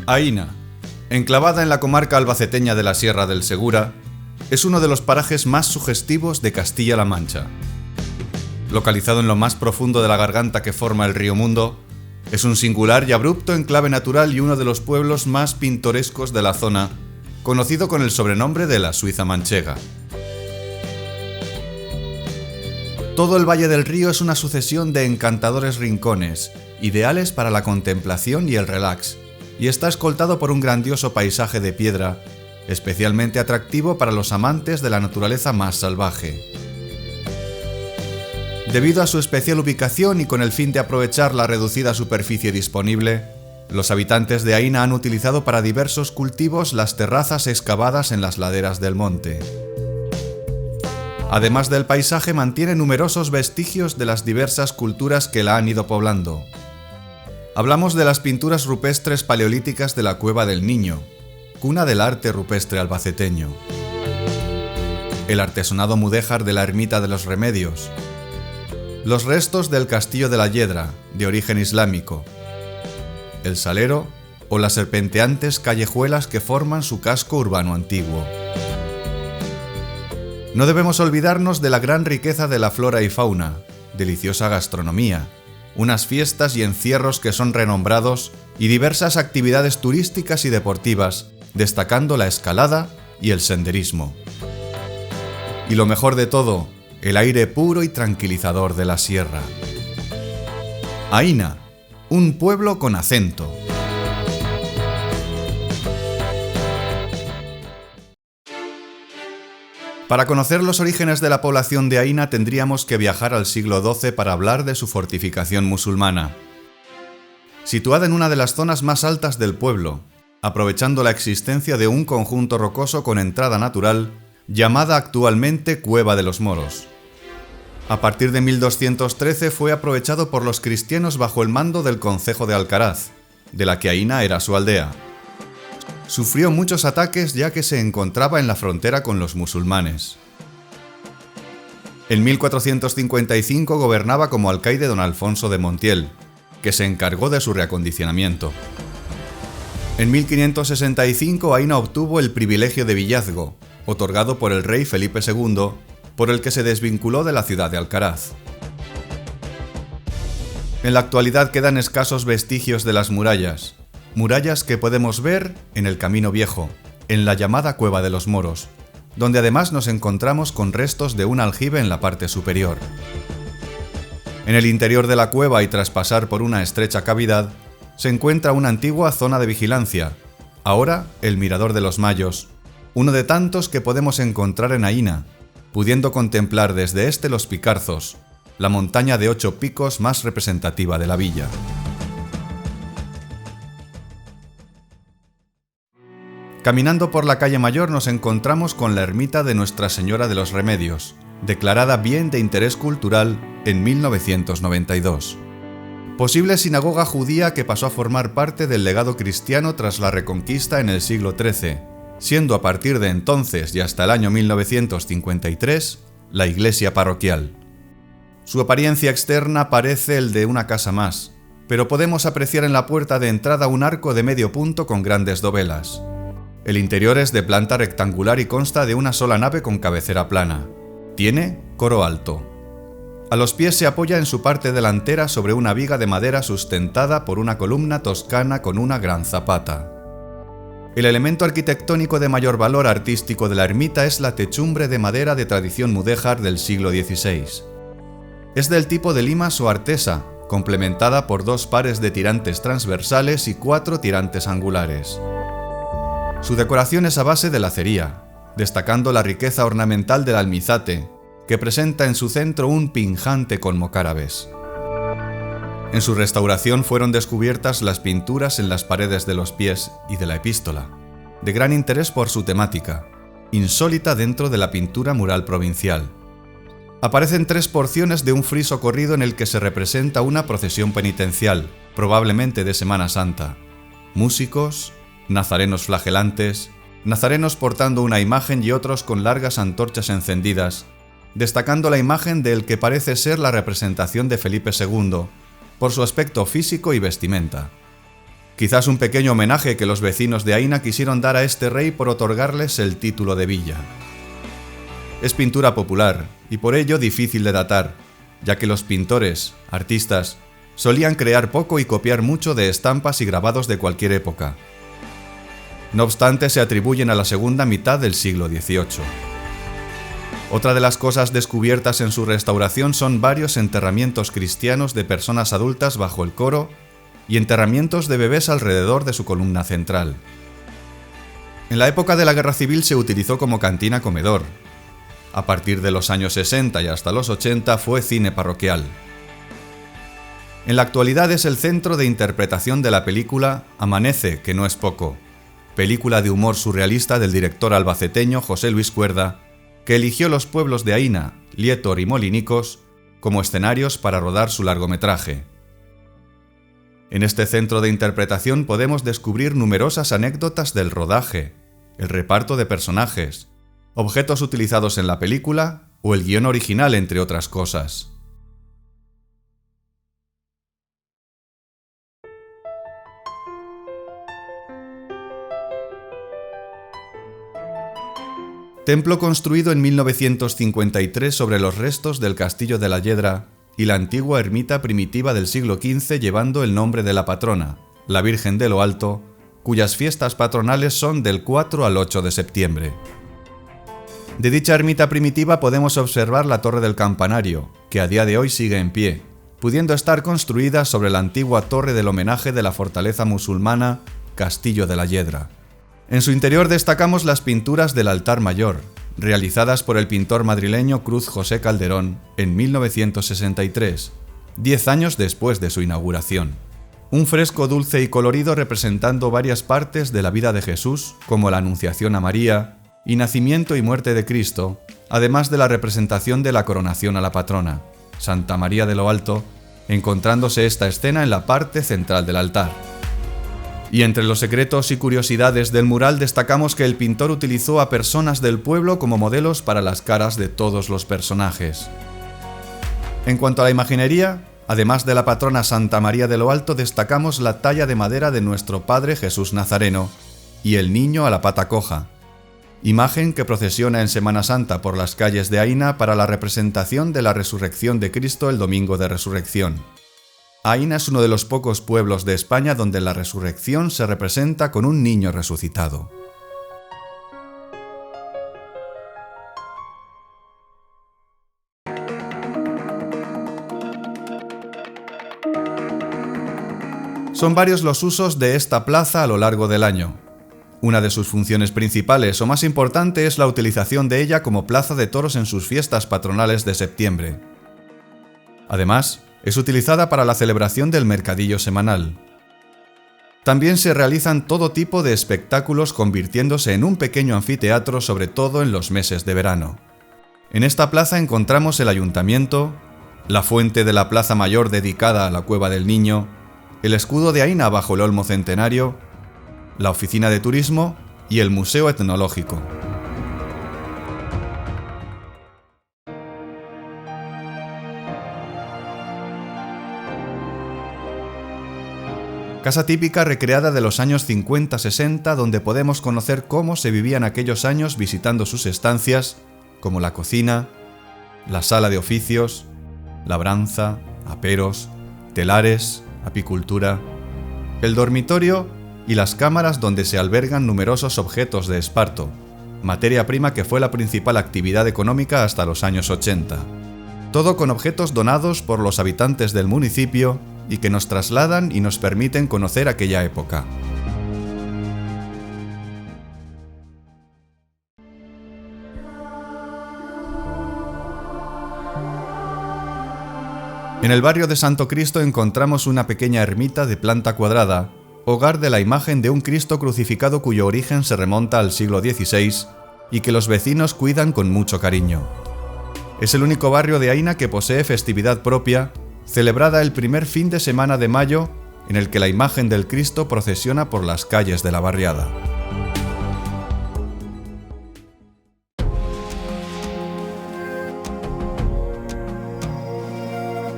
Aína, enclavada en la comarca albaceteña de la Sierra del Segura, es uno de los parajes más sugestivos de Castilla-La Mancha. Localizado en lo más profundo de la garganta que forma el río Mundo, es un singular y abrupto enclave natural y uno de los pueblos más pintorescos de la zona, conocido con el sobrenombre de la Suiza manchega. Todo el valle del río es una sucesión de encantadores rincones, ideales para la contemplación y el relax, y está escoltado por un grandioso paisaje de piedra, especialmente atractivo para los amantes de la naturaleza más salvaje. Debido a su especial ubicación y con el fin de aprovechar la reducida superficie disponible, los habitantes de Aína han utilizado para diversos cultivos las terrazas excavadas en las laderas del monte. Además del paisaje, mantiene numerosos vestigios de las diversas culturas que la han ido poblando. Hablamos de las pinturas rupestres paleolíticas de la Cueva del Niño, cuna del arte rupestre albaceteño. El artesonado mudéjar de la Ermita de los Remedios. Los restos del Castillo de la Yedra, de origen islámico. El Salero o las serpenteantes callejuelas que forman su casco urbano antiguo. No debemos olvidarnos de la gran riqueza de la flora y fauna, deliciosa gastronomía, unas fiestas y encierros que son renombrados y diversas actividades turísticas y deportivas, destacando la escalada y el senderismo. Y lo mejor de todo, el aire puro y tranquilizador de la sierra. Aína, un pueblo con acento. Para conocer los orígenes de la población de Aína tendríamos que viajar al siglo XII para hablar de su fortificación musulmana. Situada en una de las zonas más altas del pueblo, aprovechando la existencia de un conjunto rocoso con entrada natural, llamada actualmente Cueva de los Moros. A partir de 1213 fue aprovechado por los cristianos bajo el mando del concejo de Alcaraz, de la que Aína era su aldea. Sufrió muchos ataques ya que se encontraba en la frontera con los musulmanes. En 1455 gobernaba como alcaide don Alfonso de Montiel, que se encargó de su reacondicionamiento. En 1565 Aína obtuvo el privilegio de villazgo, otorgado por el rey Felipe II, por el que se desvinculó de la ciudad de Alcaraz. En la actualidad quedan escasos vestigios de las murallas que podemos ver en el Camino Viejo, en la llamada Cueva de los Moros, donde además nos encontramos con restos de un aljibe en la parte superior. En el interior de la cueva y tras pasar por una estrecha cavidad, se encuentra una antigua zona de vigilancia, ahora el Mirador de los Mayos, uno de tantos que podemos encontrar en Aína, pudiendo contemplar desde este los Picarzos, la montaña de 8 picos más representativa de la villa. Caminando por la calle Mayor nos encontramos con la ermita de Nuestra Señora de los Remedios, declarada bien de interés cultural en 1992. Posible sinagoga judía que pasó a formar parte del legado cristiano tras la Reconquista en el siglo XIII, siendo a partir de entonces y hasta el año 1953 la iglesia parroquial. Su apariencia externa parece el de una casa más, pero podemos apreciar en la puerta de entrada un arco de medio punto con grandes dovelas. El interior es de planta rectangular y consta de una sola nave con cabecera plana. Tiene coro alto. A los pies se apoya en su parte delantera sobre una viga de madera sustentada por una columna toscana con una gran zapata. El elemento arquitectónico de mayor valor artístico de la ermita es la techumbre de madera de tradición mudéjar del siglo XVI. Es del tipo de limas o artesa, complementada por 2 pares de tirantes transversales y 4 tirantes angulares. Su decoración es a base de lacería, destacando la riqueza ornamental del almizate, que presenta en su centro un pinjante con mocárabes. En su restauración fueron descubiertas las pinturas en las paredes de los pies y de la epístola, de gran interés por su temática, insólita dentro de la pintura mural provincial. Aparecen 3 porciones de un friso corrido en el que se representa una procesión penitencial, probablemente de Semana Santa. Músicos, nazarenos flagelantes, nazarenos portando una imagen y otros con largas antorchas encendidas, destacando la imagen del que parece ser la representación de Felipe II, por su aspecto físico y vestimenta. Quizás un pequeño homenaje que los vecinos de Aina quisieron dar a este rey por otorgarles el título de villa. Es pintura popular y por ello difícil de datar, ya que los pintores, artistas, solían crear poco y copiar mucho de estampas y grabados de cualquier época. No obstante, se atribuyen a la segunda mitad del siglo XVIII. Otra de las cosas descubiertas en su restauración son varios enterramientos cristianos de personas adultas bajo el coro y enterramientos de bebés alrededor de su columna central. En la época de la Guerra Civil se utilizó como cantina-comedor. A partir de los años 60 y hasta los 80 fue cine parroquial. En la actualidad es el centro de interpretación de la película Amanece, que no es poco, película de humor surrealista del director albaceteño José Luis Cuerda, que eligió los pueblos de Aina, Liétor y Molinicos como escenarios para rodar su largometraje. En este centro de interpretación podemos descubrir numerosas anécdotas del rodaje, el reparto de personajes, objetos utilizados en la película o el guión original, entre otras cosas. Templo construido en 1953 sobre los restos del Castillo de la Yedra y la antigua ermita primitiva del siglo XV llevando el nombre de la patrona, la Virgen de lo Alto, cuyas fiestas patronales son del 4 al 8 de septiembre. De dicha ermita primitiva podemos observar la torre del campanario, que a día de hoy sigue en pie, pudiendo estar construida sobre la antigua torre del homenaje de la fortaleza musulmana Castillo de la Yedra. En su interior destacamos las pinturas del altar mayor, realizadas por el pintor madrileño Cruz José Calderón en 1963, 10 años después de su inauguración. Un fresco dulce y colorido representando varias partes de la vida de Jesús, como la Anunciación a María y nacimiento y muerte de Cristo, además de la representación de la coronación a la patrona, Santa María de lo Alto, encontrándose esta escena en la parte central del altar. Y entre los secretos y curiosidades del mural destacamos que el pintor utilizó a personas del pueblo como modelos para las caras de todos los personajes. En cuanto a la imaginería, además de la patrona Santa María de lo Alto, destacamos la talla de madera de nuestro Padre Jesús Nazareno y el niño a la pata coja, imagen que procesiona en Semana Santa por las calles de Aina para la representación de la resurrección de Cristo el Domingo de Resurrección. Aina es uno de los pocos pueblos de España donde la resurrección se representa con un niño resucitado. Son varios los usos de esta plaza a lo largo del año. Una de sus funciones principales o más importante es la utilización de ella como plaza de toros en sus fiestas patronales de septiembre. Además, es utilizada para la celebración del mercadillo semanal. También se realizan todo tipo de espectáculos convirtiéndose en un pequeño anfiteatro, sobre todo en los meses de verano. En esta plaza encontramos el ayuntamiento, la fuente de la Plaza Mayor dedicada a la Cueva del Niño, el escudo de Aina bajo el olmo centenario, la oficina de turismo y el museo etnológico. Casa típica recreada de los años 50-60 donde podemos conocer cómo se vivían aquellos años visitando sus estancias, como la cocina, la sala de oficios, labranza, aperos, telares, apicultura, el dormitorio y las cámaras donde se albergan numerosos objetos de esparto, materia prima que fue la principal actividad económica hasta los años 80. Todo con objetos donados por los habitantes del municipio y que nos trasladan y nos permiten conocer aquella época. En el barrio de Santo Cristo encontramos una pequeña ermita de planta cuadrada, hogar de la imagen de un Cristo crucificado cuyo origen se remonta al siglo XVI y que los vecinos cuidan con mucho cariño. Es el único barrio de Aina que posee festividad propia, celebrada el primer fin de semana de mayo, en el que la imagen del Cristo procesiona por las calles de la barriada.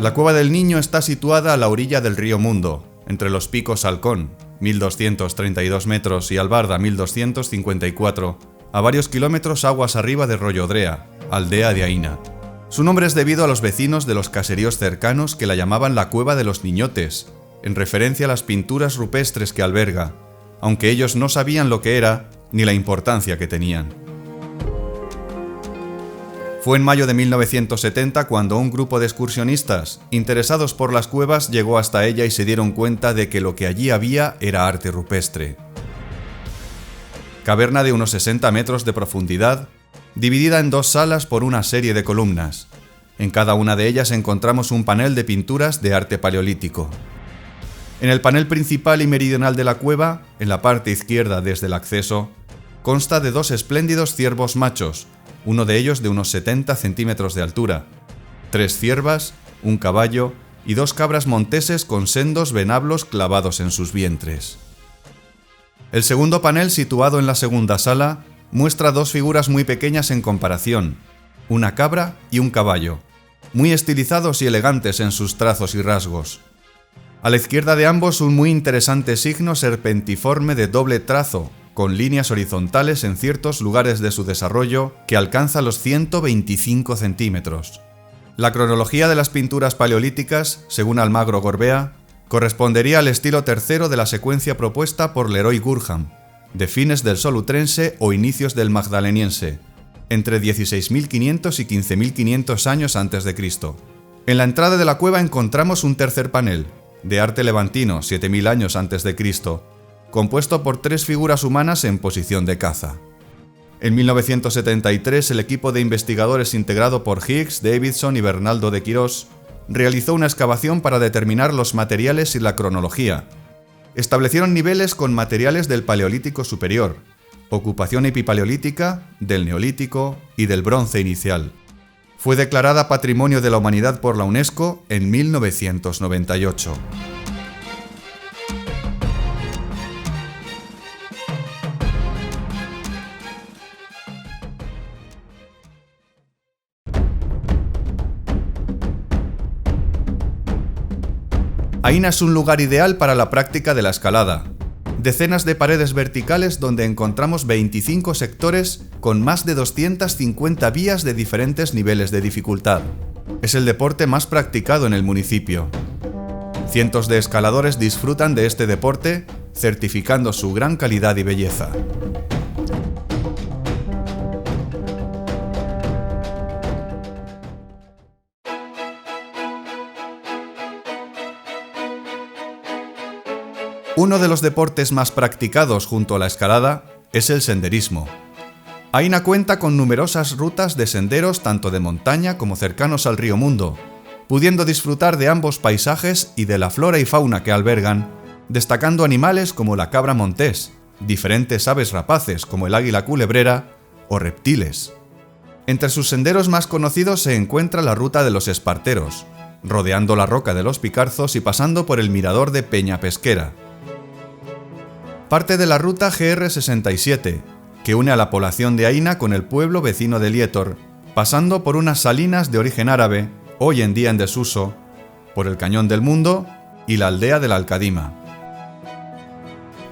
La Cueva del Niño está situada a la orilla del río Mundo, entre los picos Halcón, 1.232 metros, y Albarda, 1.254, a varios kilómetros aguas arriba de Rollodrea, aldea de Aína. Su nombre es debido a los vecinos de los caseríos cercanos que la llamaban la Cueva de los Niñotes, en referencia a las pinturas rupestres que alberga, aunque ellos no sabían lo que era ni la importancia que tenían. Fue en mayo de 1970 cuando un grupo de excursionistas, interesados por las cuevas, llegó hasta ella y se dieron cuenta de que lo que allí había era arte rupestre. Caverna de unos 60 metros de profundidad, dividida en 2 salas por una serie de columnas. En cada una de ellas encontramos un panel de pinturas de arte paleolítico. En el panel principal y meridional de la cueva, en la parte izquierda desde el acceso, consta de 2 espléndidos ciervos machos, uno de ellos de unos 70 centímetros de altura, 3 ciervas, un caballo y 2 cabras monteses con sendos venablos clavados en sus vientres. El segundo panel, situado en la segunda sala, muestra 2 figuras muy pequeñas en comparación, una cabra y un caballo, muy estilizados y elegantes en sus trazos y rasgos. A la izquierda de ambos, un muy interesante signo serpentiforme de doble trazo, con líneas horizontales en ciertos lugares de su desarrollo que alcanza los 125 centímetros. La cronología de las pinturas paleolíticas, según Almagro Gorbea, correspondería al estilo tercero de la secuencia propuesta por Leroy Gurham, de fines del Solutrense o inicios del Magdaleniense, entre 16.500 y 15.500 años antes de Cristo. En la entrada de la cueva encontramos un tercer panel, de arte levantino, 7.000 años antes de Cristo, compuesto por 3 figuras humanas en posición de caza. En 1973, el equipo de investigadores integrado por Higgs, Davidson y Bernaldo de Quirós realizó una excavación para determinar los materiales y la cronología. Establecieron niveles con materiales del Paleolítico superior, ocupación epipaleolítica, del Neolítico y del Bronce inicial. Fue declarada Patrimonio de la Humanidad por la UNESCO en 1998. Aína es un lugar ideal para la práctica de la escalada. Decenas de paredes verticales donde encontramos 25 sectores con más de 250 vías de diferentes niveles de dificultad. Es el deporte más practicado en el municipio. Cientos de escaladores disfrutan de este deporte, certificando su gran calidad y belleza. Uno de los deportes más practicados junto a la escalada es el senderismo. Aína cuenta con numerosas rutas de senderos tanto de montaña como cercanos al río Mundo, pudiendo disfrutar de ambos paisajes y de la flora y fauna que albergan, destacando animales como la cabra montés, diferentes aves rapaces como el águila culebrera o reptiles. Entre sus senderos más conocidos se encuentra la ruta de los Esparteros, rodeando la roca de los Picarzos y pasando por el mirador de Peña Pesquera. Parte de la ruta GR67, que une a la población de Aína con el pueblo vecino de Lietor, pasando por unas salinas de origen árabe, hoy en día en desuso, por el Cañón del Mundo y la aldea de la Alcadima.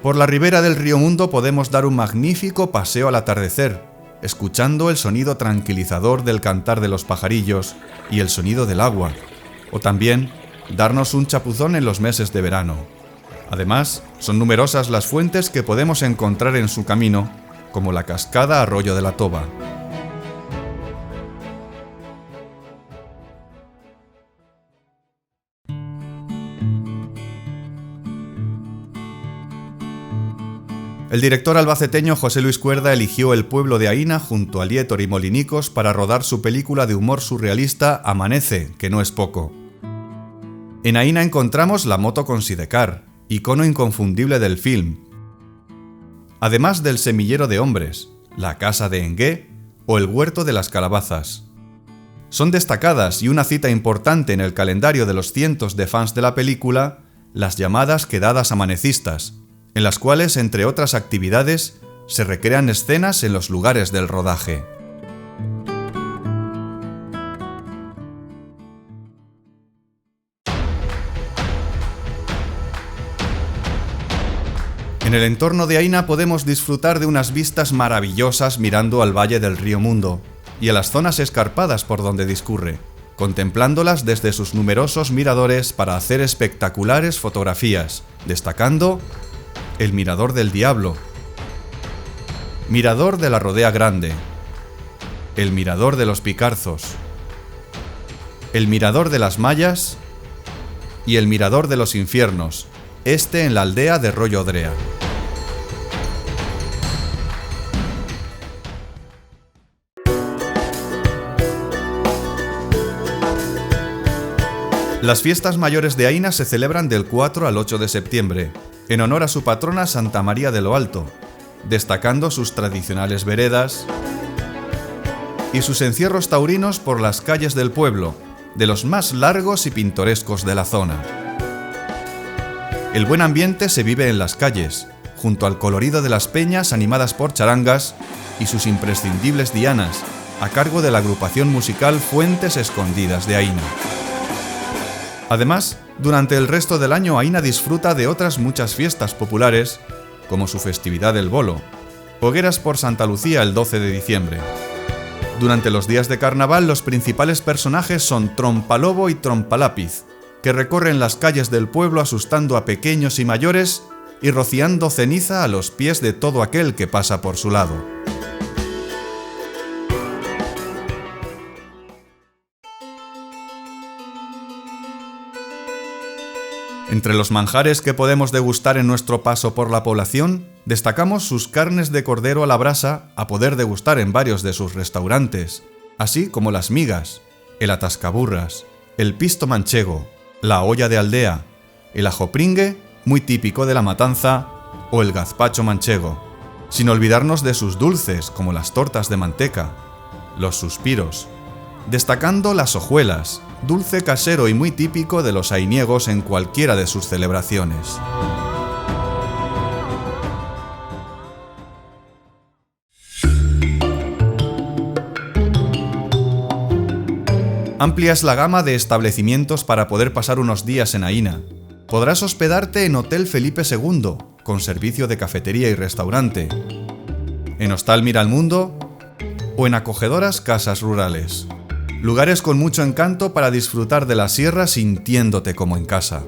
Por la ribera del río Mundo podemos dar un magnífico paseo al atardecer, escuchando el sonido tranquilizador del cantar de los pajarillos y el sonido del agua, o también darnos un chapuzón en los meses de verano. Además, son numerosas las fuentes que podemos encontrar en su camino, como la cascada Arroyo de la Toba. El director albaceteño José Luis Cuerda eligió el pueblo de Aína junto a Lietor y Molinicos para rodar su película de humor surrealista Amanece, que no es poco. En Aína encontramos la moto con sidecar, icono inconfundible del film, además del semillero de hombres, la casa de Engué o el huerto de las calabazas. Son destacadas y una cita importante en el calendario de los cientos de fans de la película, las llamadas quedadas amanecistas, en las cuales, entre otras actividades, se recrean escenas en los lugares del rodaje. En el entorno de Aina podemos disfrutar de unas vistas maravillosas mirando al valle del río Mundo y a las zonas escarpadas por donde discurre, contemplándolas desde sus numerosos miradores para hacer espectaculares fotografías, destacando el Mirador del Diablo, Mirador de la Rodea Grande, el Mirador de los Picarzos, el Mirador de las Mallas y el Mirador de los Infiernos, este en la aldea de Rollo Odrea. Las fiestas mayores de Aina se celebran del 4 al 8 de septiembre, en honor a su patrona Santa María de lo Alto, destacando sus tradicionales veredas y sus encierros taurinos por las calles del pueblo, de los más largos y pintorescos de la zona. El buen ambiente se vive en las calles, junto al colorido de las peñas animadas por charangas y sus imprescindibles dianas, a cargo de la agrupación musical Fuentes Escondidas de Aina. Además, durante el resto del año Aina disfruta de otras muchas fiestas populares, como su festividad del Bolo, hogueras por Santa Lucía el 12 de diciembre. Durante los días de carnaval los principales personajes son Trompalobo y Trompalápiz, que recorren las calles del pueblo asustando a pequeños y mayores y rociando ceniza a los pies de todo aquel que pasa por su lado. Entre los manjares que podemos degustar en nuestro paso por la población, destacamos sus carnes de cordero a la brasa a poder degustar en varios de sus restaurantes, así como las migas, el atascaburras, el pisto manchego, la olla de aldea, el ajopringue, muy típico de La Matanza, o el gazpacho manchego, sin olvidarnos de sus dulces como las tortas de manteca, los suspiros, destacando las hojuelas, dulce casero y muy típico de los ainiegos en cualquiera de sus celebraciones. Amplia es la gama de establecimientos para poder pasar unos días en Aina. Podrás hospedarte en Hotel Felipe II, con servicio de cafetería y restaurante, en Hostal Miralmundo o en acogedoras casas rurales. Lugares con mucho encanto para disfrutar de la sierra sintiéndote como en casa.